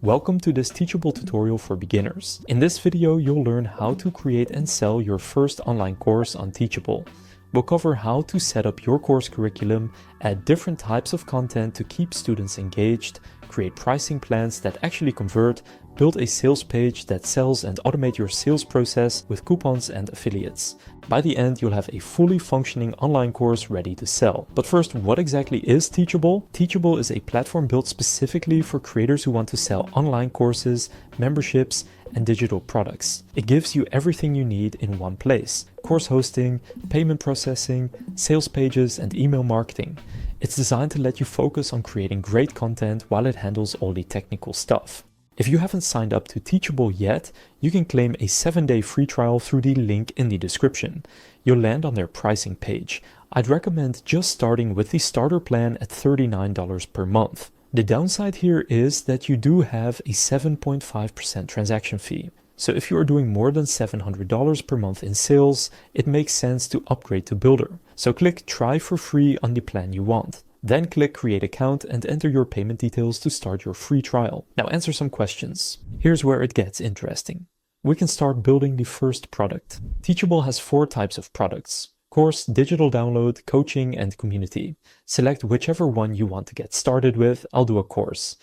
Welcome to this Teachable tutorial for beginners. In this video, you'll learn how to create and sell your first online course on Teachable. We'll cover how to set up your course curriculum, add different types of content to keep students engaged, create pricing plans that actually convert, build a sales page that sells and automate your sales process with coupons and affiliates. By the end, you'll have a fully functioning online course ready to sell. But first, what exactly is Teachable? Teachable is a platform built specifically for creators who want to sell online courses, memberships, and digital products. It gives you everything you need in one place: course hosting, payment processing, sales pages, and email marketing. It's designed to let you focus on creating great content while it handles all the technical stuff. If you haven't signed up to Teachable yet, you can claim a 7-day free trial through the link in the description. You'll land on their pricing page. I'd recommend just starting with the starter plan at $39 per month. The downside here is that you do have a 7.5% transaction fee. So if you are doing more than $700 per month in sales, it makes sense to upgrade to Builder. So click Try for free on the plan you want. Then click Create Account and enter your payment details to start your free trial. Now answer some questions. Here's where it gets interesting. We can start building the first product. Teachable has 4 types of products: course, digital download, coaching, and community. Select whichever one you want to get started with. I'll do a course.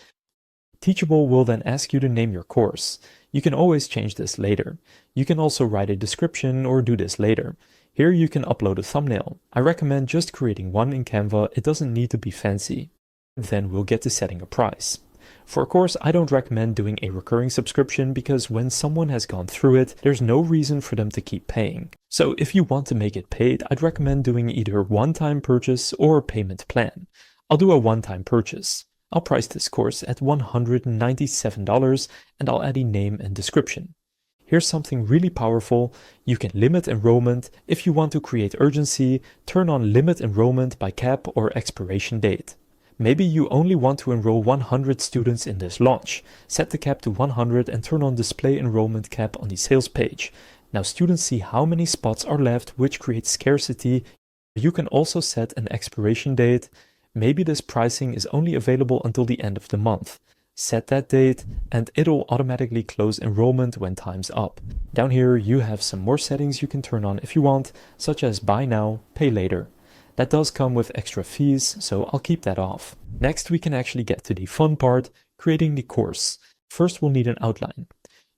Teachable will then ask you to name your course. You can always change this later. You can also write a description or do this later. Here you can upload a thumbnail. I recommend just creating one in Canva. It doesn't need to be fancy. Then we'll get to setting a price. For a course, I don't recommend doing a recurring subscription because when someone has gone through it, there's no reason for them to keep paying. So if you want to make it paid, I'd recommend doing either one-time purchase or a payment plan. I'll do a one-time purchase. I'll price this course at $197 and I'll add a name and description. Here's something really powerful. You can limit enrollment. If you want to create urgency, turn on limit enrollment by cap or expiration date. Maybe you only want to enroll 100 students in this launch. Set the cap to 100 and turn on display enrollment cap on the sales page. Now students see how many spots are left, which creates scarcity. You can also set an expiration date. Maybe this pricing is only available until the end of the month. Set that date and it'll automatically close enrollment when time's up. Down here you have some more settings you can turn on if you want, such as buy now, pay later. That does come with extra fees, so I'll keep that off. Next we can actually get to the fun part, creating the course. First we'll need an outline.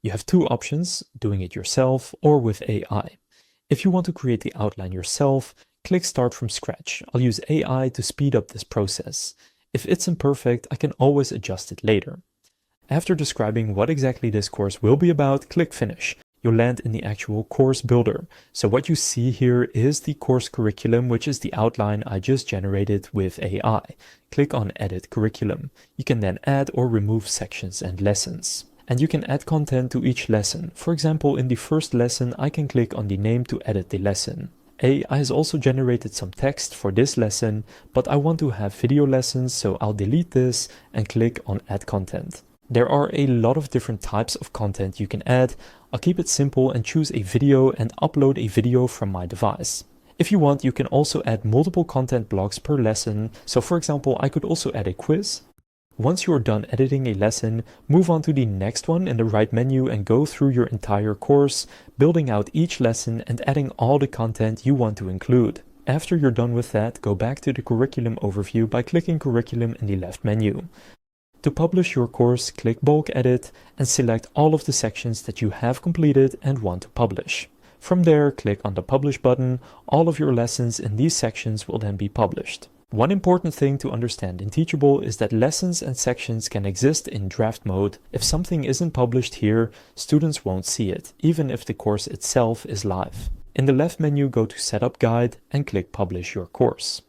You have 2 options, doing it yourself or with AI. If you want to create the outline yourself, click Start from Scratch. I'll use AI to speed up this process. If it's imperfect, I can always adjust it later. After describing what exactly this course will be about, click Finish. You'll land in the actual course builder. So what you see here is the course curriculum, which is the outline I just generated with AI. Click on Edit Curriculum. You can then add or remove sections and lessons. And you can add content to each lesson. For example, in the first lesson, I can click on the name to edit the lesson. AI has also generated some text for this lesson, but I want to have video lessons, so I'll delete this and click on Add Content. There are a lot of different types of content you can add. I'll keep it simple and choose a video and upload a video from my device. If you want, you can also add multiple content blocks per lesson. So for example, I could also add a quiz. Once you're done editing a lesson, move on to the next one in the right menu and go through your entire course, building out each lesson and adding all the content you want to include. After you're done with that, go back to the curriculum overview by clicking Curriculum in the left menu. To publish your course, click Bulk Edit and select all of the sections that you have completed and want to publish. From there, click on the Publish button. All of your lessons in these sections will then be published. One important thing to understand in Teachable is that lessons and sections can exist in draft mode. If something isn't published here, students won't see it, even if the course itself is live. In the left menu, go to Setup Guide and click Publish Your Course.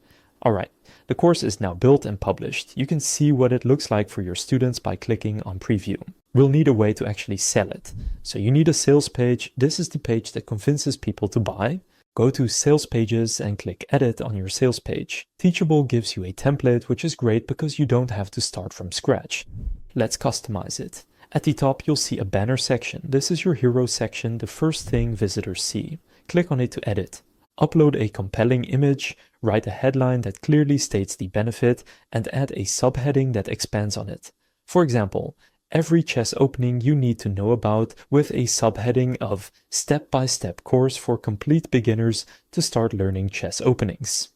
Alright, the course is now built and published. You can see what it looks like for your students by clicking on Preview. We'll need a way to actually sell it. So you need a sales page. This is the page that convinces people to buy. Go to Sales Pages and click Edit on your sales page. Teachable gives you a template, which is great because you don't have to start from scratch. Let's customize it. At the top, you'll see a banner section. This is your hero section, the first thing visitors see. Click on it to edit. Upload a compelling image, write a headline that clearly states the benefit, and add a subheading that expands on it. For example, every chess opening you need to know about with a subheading of Step-by-Step Course for Complete Beginners to Start Learning Chess Openings.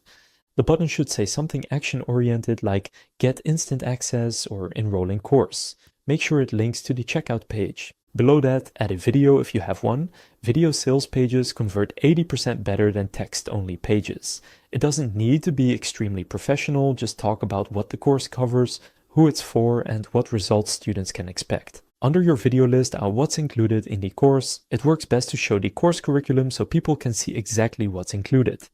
The button should say something action-oriented like Get Instant Access or Enroll in Course. Make sure it links to the checkout page. Below that, add a video if you have one. Video sales pages convert 80% better than text-only pages. It doesn't need to be extremely professional, just talk about what the course covers, who it's for, and what results students can expect. Under your video list are what's included in the course. It works best to show the course curriculum so people can see exactly what's included.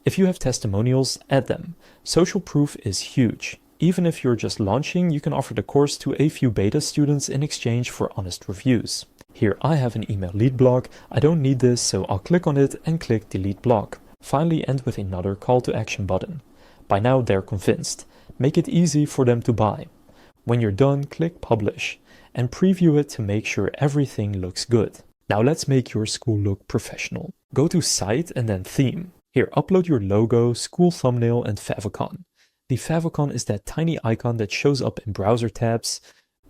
If you have testimonials, add them. Social proof is huge. Even if you're just launching, you can offer the course to a few beta students in exchange for honest reviews. Here I have an email lead block. I don't need this, so I'll click on it and click delete block. Finally, end with another call to action button. By now they're convinced. Make it easy for them to buy. When you're done, click publish and preview it to make sure everything looks good. Now let's make your school look professional. Go to Site and then Theme. Here, upload your logo, school thumbnail, and favicon. The favicon is that tiny icon that shows up in browser tabs.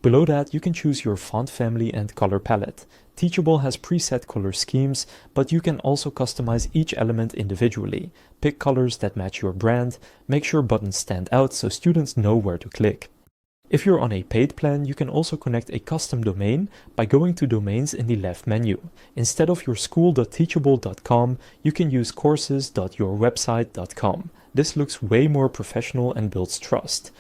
Below that, you can choose your font family and color palette. Teachable has preset color schemes, but you can also customize each element individually. Pick colors that match your brand, make sure buttons stand out so students know where to click. If you're on a paid plan, you can also connect a custom domain by going to Domains in the left menu. Instead of your school.teachable.com, you can use courses.yourwebsite.com. This looks way more professional and builds trust.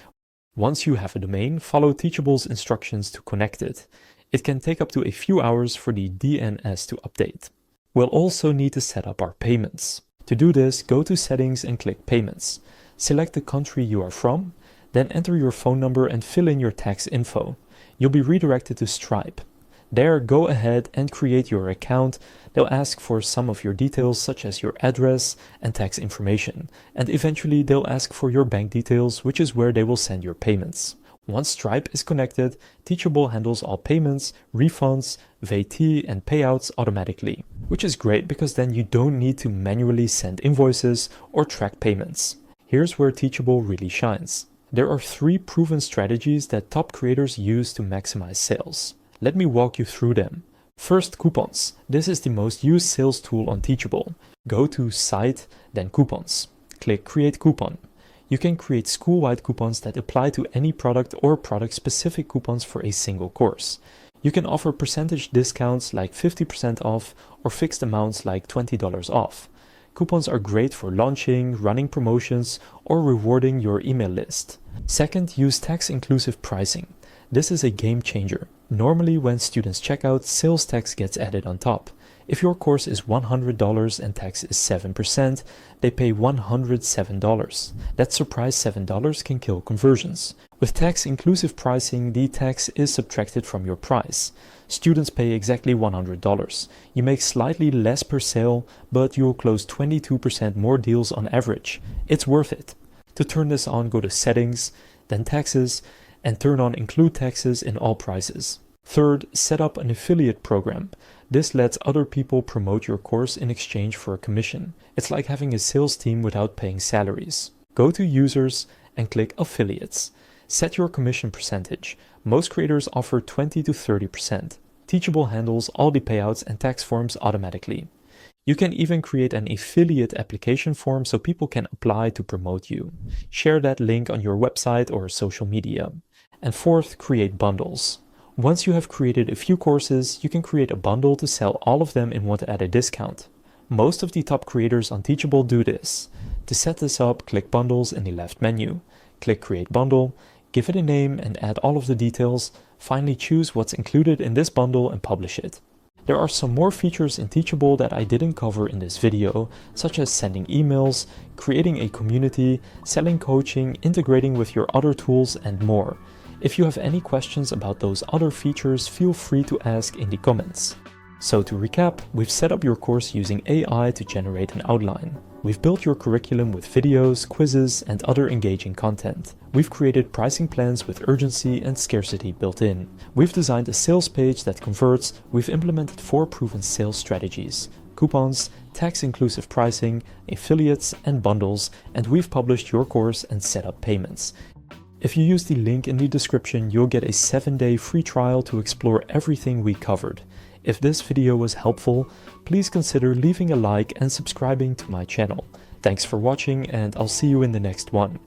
Once you have a domain, follow Teachable's instructions to connect it. It can take up to a few hours for the DNS to update. We'll also need to set up our payments. To do this, go to Settings and click Payments. Select the country you are from, then enter your phone number and fill in your tax info. You'll be redirected to Stripe. There, go ahead and create your account. They'll ask for some of your details such as your address and tax information, and eventually they'll ask for your bank details, which is where they will send your payments. Once Stripe is connected, Teachable handles all payments, refunds, VAT, and payouts automatically, which is great because then you don't need to manually send invoices or track payments. Here's where Teachable really shines. There are 3 proven strategies that top creators use to maximize sales. Let me walk you through them. First, coupons. This is the most used sales tool on Teachable. Go to Site, then Coupons. Click Create Coupon. You can create school-wide coupons that apply to any product or product-specific coupons for a single course. You can offer percentage discounts like 50% off or fixed amounts like $20 off. Coupons are great for launching, running promotions, or rewarding your email list. Second, use tax-inclusive pricing. This is a game changer. Normally, when students check out, sales tax gets added on top. If your course is $100 and tax is 7%, they pay $107. That surprise $7 can kill conversions. With tax-inclusive pricing, the tax is subtracted from your price. Students pay exactly $100. You make slightly less per sale, but you'll close 22% more deals on average. It's worth it. To turn this on, go to Settings, then Taxes, and turn on Include Taxes in all prices. Third, set up an affiliate program. This lets other people promote your course in exchange for a commission. It's like having a sales team without paying salaries. Go to Users and click Affiliates. Set your commission percentage. Most creators offer 20 to 30%. Teachable handles all the payouts and tax forms automatically. You can even create an affiliate application form so people can apply to promote you. Share that link on your website or social media. And fourth, create bundles. Once you have created a few courses, you can create a bundle to sell all of them and want to add a discount. Most of the top creators on Teachable do this. To set this up, click Bundles in the left menu. Click Create Bundle, give it a name and add all of the details. Finally, choose what's included in this bundle and publish it. There are some more features in Teachable that I didn't cover in this video, such as sending emails, creating a community, selling coaching, integrating with your other tools, and more. If you have any questions about those other features, feel free to ask in the comments. So to recap, we've set up your course using AI to generate an outline. We've built your curriculum with videos, quizzes, and other engaging content. We've created pricing plans with urgency and scarcity built in. We've designed a sales page that converts. We've implemented 4 proven sales strategies: coupons, tax-inclusive pricing, affiliates, and bundles, and we've published your course and set up payments. If you use the link in the description, you'll get a 7-day free trial to explore everything we covered. If this video was helpful, please consider leaving a like and subscribing to my channel. Thanks for watching, and I'll see you in the next one.